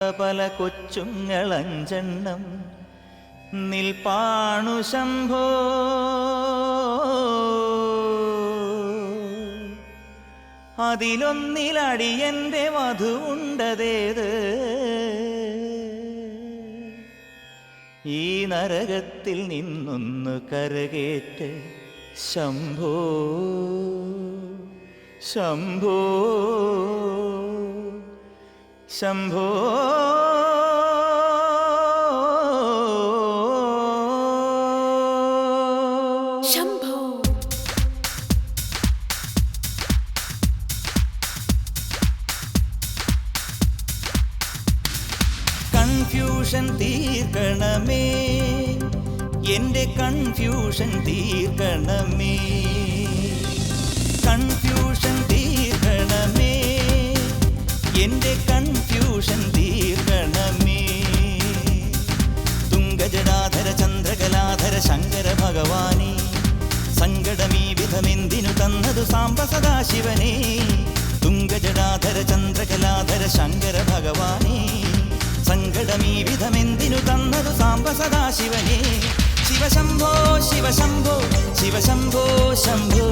പല കൊച്ചുങ്ങളഞ്ചെണ്ണം നിൽപ്പാണു ശംഭോ. അതിലൊന്നിലടിയന്റെ വധുവുണ്ടതേത് ഈ നരകത്തിൽ നിന്നൊന്നു കരകേറ്റ് ശംഭോ ശംഭോ ശംഭോ. ശംഭോ കൺഫ്യൂഷൻ തീർക്കണമേ, എന്റെ കൺഫ്യൂഷൻ തീർക്കണമേ, കൺഫ്യൂഷൻ തീർക്കണമേ, എന്റെ കൺഫ്യൂഷൻ തീർക്കണമേ. തുംഗജടാധര ചന്ദ്രകലാധര ശങ്കര ഭഗവാനേ, സങ്കടമീ വിധമെന്തിനു തന്നതു സാംബ സദാശിവനേ. തുംഗജടാധര ചന്ദ്രകലാധര ശങ്കര ഭഗവാനേ, സങ്കടമീ വിധമെന്തിനു തന്നതു സാംബ സദാശിവനേ. ശിവശംഭോ ശിവശംഭോ ശിവശംഭോ ശംഭോ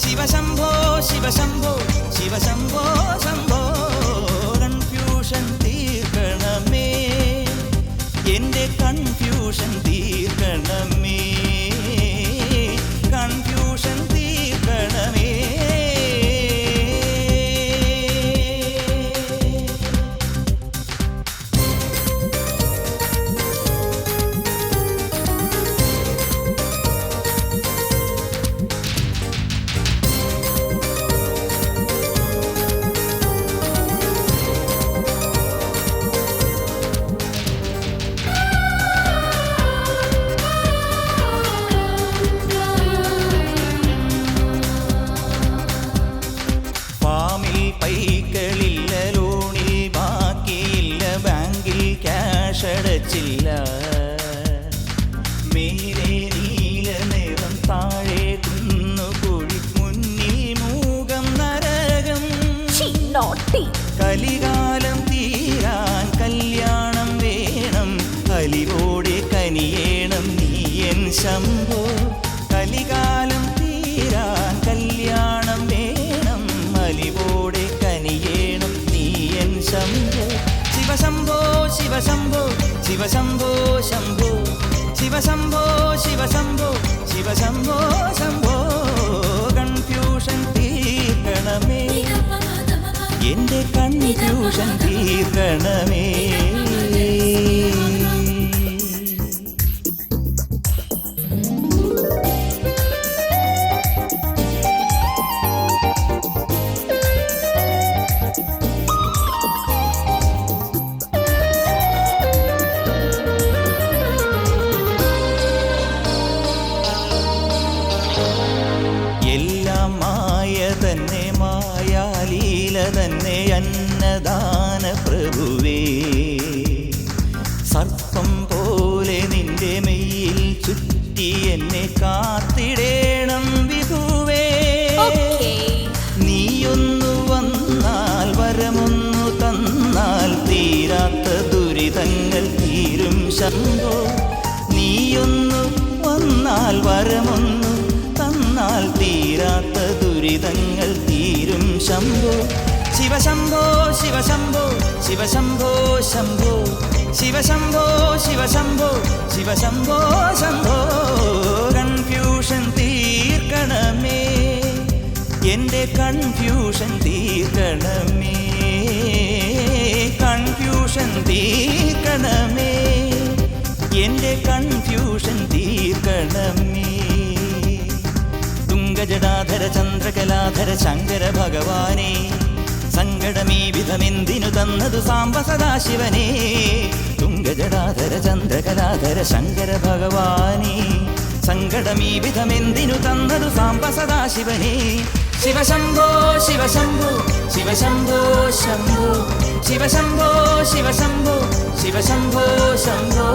ശിവശംഭോ ശിവശംഭോ ശിവശംഭോ ശംഭോ. കൺഫ്യൂഷൻ തീർക്കണമേ, എന്റെ കൺഫ്യൂഷൻ തീർക്കണമേ, കൺഫ്യൂഷൻ തീർക്കണമേ. പൈക്കളില്ല, ലോണിൽ ബാക്കിയില്ല, ബാങ്കിൽ ക്യാഷ് അടച്ചില്ല. മേലെ നീല നിറം, താഴെ കുന്നുകുഴി, മുന്നിൽ മൂകം നരകം. കലികാലം തീരാൻ കല്യാണം വേണം, അലിവോടെ കനിയേണം നീയൻ ശംഭോ. കലികാലം തീരാൻ കല്യാണം വേണം, അലിവോടെ കനിയേണം നീയൻ ശംഭോ. ശിവശംഭോ ശിവശംഭോ ശിവശംഭോ ശംഭോ ശിവശംഭോ ശിവശംഭോ ശിവശംഭോ ശംഭോ. കൺഫ്യൂഷൻ തീർക്കണമേ, എന്റെ കൺഫ്യൂഷൻ തീർക്കണമേ. എല്ലാം മായ തന്നെ, മായാലീല തന്നെ, അന്നദാന പ്രഭുവേ. സർപ്പം പോലെ നിന്റെ മെയ്യിൽ ചുറ്റി എന്നെ കാത്തിടേണം വിധുവേ. നീയൊന്നു വന്നാൽ, വരമൊന്നു തന്നാൽ, തീരാത്ത ദുരിതങ്ങൾ തീരും ശംഭോ. നീയൊന്നു വന്നാൽ, വരമൊന്നു തന്നാൽ, തീരാത്ത ദുരിതങ്ങൾ തീരും ശംഭോ. ശിവശംഭോ ശിവശംഭോ ശിവശംഭോ ശംഭോ ശിവശംഭോ ശിവശംഭോ ശിവശംഭോ ശംഭോ. കൺഫ്യൂഷൻ തീർക്കണമേ, എന്റെ കൺഫ്യൂഷൻ തീർക്കണമേ, കൺഫ്യൂഷൻ തീർക്കണമേ, എന്റെ കൺഫ്യൂഷൻ തീർക്കണമേ. തുംഗജടാധര ചന്ദ്രകലാധര ശങ്കര ഭഗവാനേ, സങ്കടമീ വിധമെന്തിനു തന്നതു സാംബ സദാശിവനേ. തുംഗജടാധര ചന്ദ്രകലാധര ശങ്കര ഭഗവാനേ, സങ്കടമീ വിധമെന്തിനു തന്നതു സാംബ സദാശിവനേ. ശിവശംഭോ ശിവശംഭോ ശിവശംഭോ ശംഭോ ശിവശംഭോ ശിവശംഭോ ശിവശംഭോ ശംഭോ.